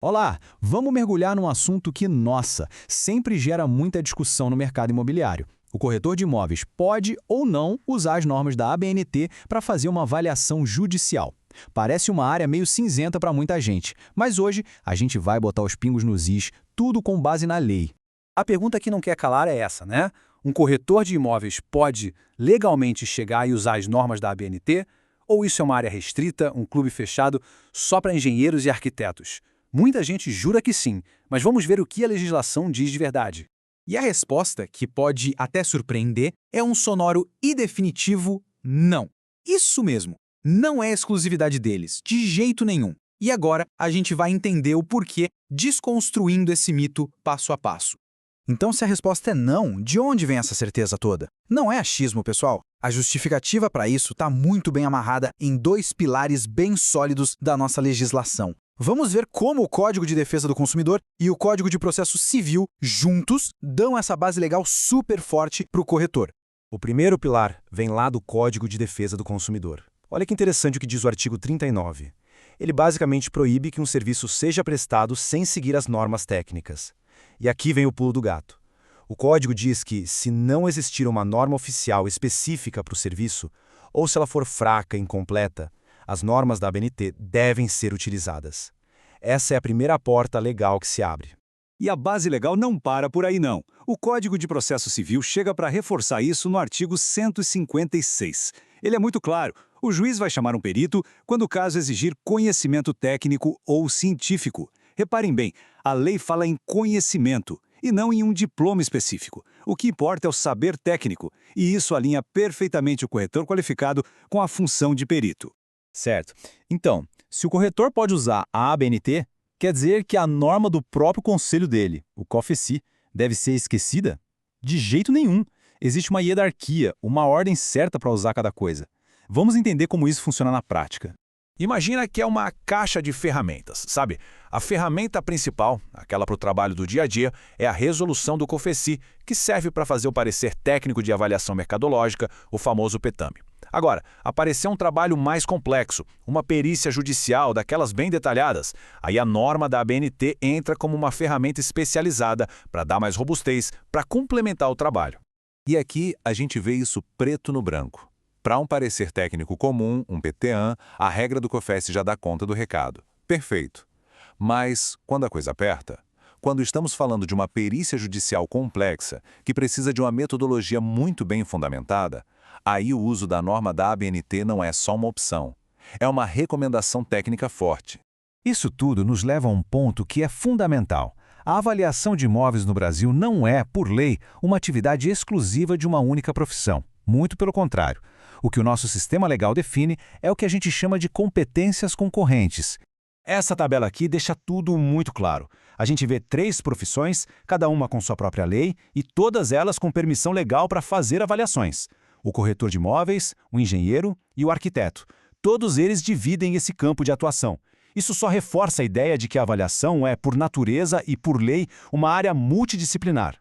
Olá, vamos mergulhar num assunto que, nossa, sempre gera muita discussão no mercado imobiliário. O corretor de imóveis pode ou não usar as normas da ABNT para fazer uma avaliação judicial. Parece uma área meio cinzenta para muita gente, mas hoje a gente vai botar os pingos nos is, tudo com base na lei. A pergunta que não quer calar é essa, né? Um corretor de imóveis pode legalmente chegar e usar as normas da ABNT? Ou isso é uma área restrita, um clube fechado só para engenheiros e arquitetos? Muita gente jura que sim, mas vamos ver o que a legislação diz de verdade. E a resposta, que pode até surpreender, é um sonoro e definitivo não. Isso mesmo, não é exclusividade deles, de jeito nenhum. E agora a gente vai entender o porquê, desconstruindo esse mito passo a passo. Então, se a resposta é não, de onde vem essa certeza toda? Não é achismo, pessoal. A justificativa para isso está muito bem amarrada em dois pilares bem sólidos da nossa legislação. Vamos ver como o Código de Defesa do Consumidor e o Código de Processo Civil, juntos, dão essa base legal super forte para o corretor. O primeiro pilar vem lá do Código de Defesa do Consumidor. Olha que interessante o que diz o artigo 39. Ele basicamente proíbe que um serviço seja prestado sem seguir as normas técnicas. E aqui vem o pulo do gato. O código diz que, se não existir uma norma oficial específica para o serviço, ou se ela for fraca e incompleta, as normas da ABNT devem ser utilizadas. Essa é a primeira porta legal que se abre. E a base legal não para por aí não. O Código de Processo Civil chega para reforçar isso no artigo 156. Ele é muito claro. O juiz vai chamar um perito quando o caso exigir conhecimento técnico ou científico. Reparem bem, a lei fala em conhecimento e não em um diploma específico. O que importa é o saber técnico, e isso alinha perfeitamente o corretor qualificado com a função de perito. Certo. Então, se o corretor pode usar a ABNT, quer dizer que a norma do próprio conselho dele, o COFECI, deve ser esquecida? De jeito nenhum. Existe uma hierarquia, uma ordem certa para usar cada coisa. Vamos entender como isso funciona na prática. Imagina que é uma caixa de ferramentas, sabe? A ferramenta principal, aquela para o trabalho do dia a dia, é a resolução do COFECI, que serve para fazer o parecer técnico de avaliação mercadológica, o famoso PETAME. Agora, aparecer um trabalho mais complexo, uma perícia judicial daquelas bem detalhadas, aí a norma da ABNT entra como uma ferramenta especializada para dar mais robustez, para complementar o trabalho. E aqui a gente vê isso preto no branco. Para um parecer técnico comum, um PTAM, a regra do COFECI já dá conta do recado. Perfeito. Mas, quando a coisa aperta, quando estamos falando de uma perícia judicial complexa, que precisa de uma metodologia muito bem fundamentada, aí o uso da norma da ABNT não é só uma opção. É uma recomendação técnica forte. Isso tudo nos leva a um ponto que é fundamental. A avaliação de imóveis no Brasil não é, por lei, uma atividade exclusiva de uma única profissão. Muito pelo contrário. O que o nosso sistema legal define é o que a gente chama de competências concorrentes. Essa tabela aqui deixa tudo muito claro. A gente vê 3 profissões, cada uma com sua própria lei, e todas elas com permissão legal para fazer avaliações. O corretor de imóveis, o engenheiro e o arquiteto. Todos eles dividem esse campo de atuação. Isso só reforça a ideia de que a avaliação é, por natureza e por lei, uma área multidisciplinar.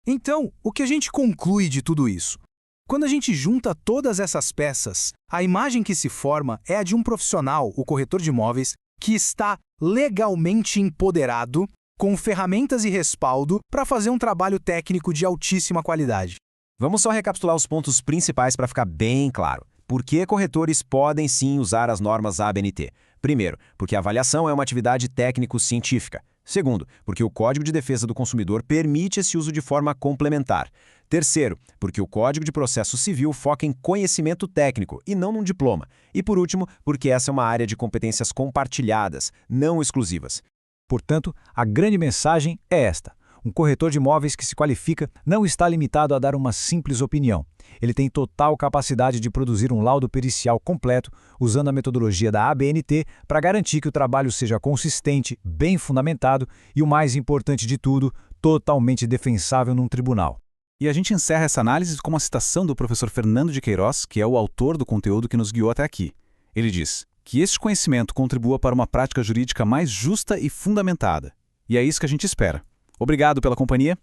Então, o que a gente conclui de tudo isso? Quando a gente junta todas essas peças, a imagem que se forma é a de um profissional, o corretor de imóveis, que está legalmente empoderado, com ferramentas e respaldo para fazer um trabalho técnico de altíssima qualidade. Vamos só recapitular os pontos principais para ficar bem claro. Por que corretores podem sim usar as normas ABNT? Primeiro, porque a avaliação é uma atividade técnico-científica. Segundo, porque o Código de Defesa do Consumidor permite esse uso de forma complementar. Terceiro, porque o Código de Processo Civil foca em conhecimento técnico e não num diploma. E por último, porque essa é uma área de competências compartilhadas, não exclusivas. Portanto, a grande mensagem é esta. Um corretor de imóveis que se qualifica não está limitado a dar uma simples opinião. Ele tem total capacidade de produzir um laudo pericial completo usando a metodologia da ABNT para garantir que o trabalho seja consistente, bem fundamentado e, o mais importante de tudo, totalmente defensável num tribunal. E a gente encerra essa análise com uma citação do professor Fernando de Queiroz, que é o autor do conteúdo que nos guiou até aqui. Ele diz que este conhecimento contribua para uma prática jurídica mais justa e fundamentada. E é isso que a gente espera. Obrigado pela companhia